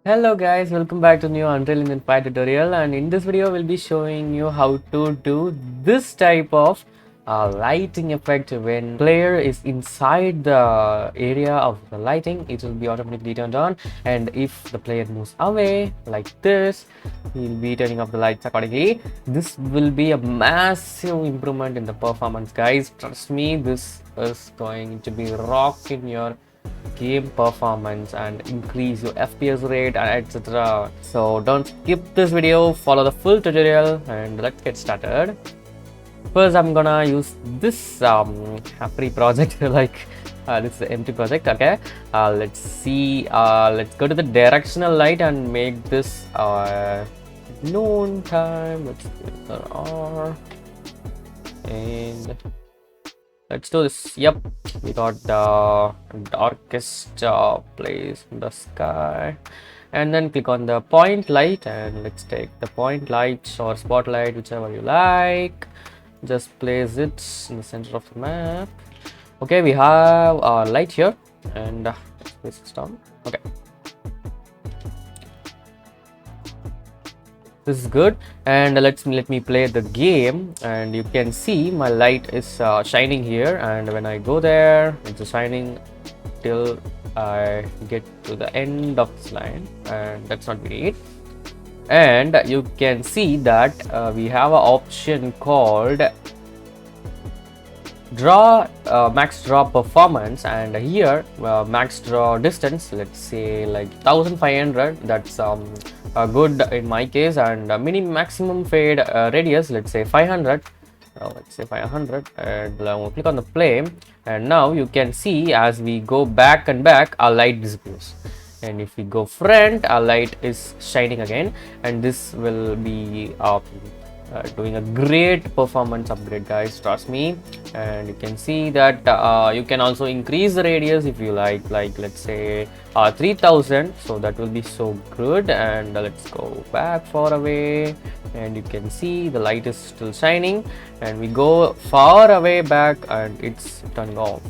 Hello guys, welcome back to new Unreal Engine 5 tutorial, and in this video we'll be showing you how to do this type of lighting effect. When player is inside the area of the lighting, it will be automatically turned on, and if the player moves away like this, he'll be turning off the lights accordingly. This will be a massive improvement in the performance, guys. Trust me, this is going to be rocking your game performance and increase your FPS rate and etc. So don't skip this video, follow the full tutorial and let's get started. First I'm gonna use this free project like this is the empty project. Okay, let's see, let's go to the directional light and make this noon time. Let's give the R and let's do this. Yep, we got the darkest place in the sky, and then click on the point light and let's take the point light or spotlight, whichever you like. Just place it in the center of the map. Okay, we have our light here, and let's place this down. Okay, this is good, and let me play the game, and you can see my light is shining here, and when I go there it's shining till I get to the end of this line, and that's not great. And you can see that we have an option called draw max draw performance, and here max draw distance, let's say like 1500. That's good in my case, and maximum fade radius, let's say 500. Let's say 500, and click on the play, and now you can see as we go back and back, our light disappears, and if we go front, our light is shining again, and this will be doing a great performance upgrade, guys. Trust me. And you can see that you can also increase the radius if you like let's say 3000, so that will be so good. And let's go back far away, and you can see the light is still shining, and we go far away back and it's turning off.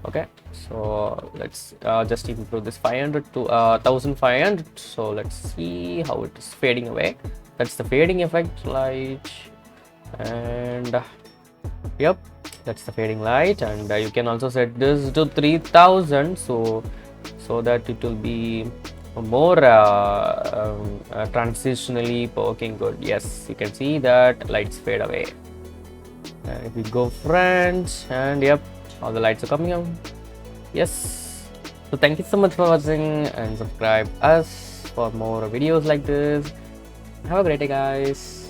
Okay, so let's just improve this 500 to 1500. So let's see how it is fading away. That's the fading effect light, and yep, that's the fading light. And you can also set this to 3000, so that it will be more transitionally working good. Yes, you can see that lights fade away, and if we go front, and yep, all the lights are coming out. Yes, so thank you so much for watching, and subscribe us for more videos like this. Have a great day, guys.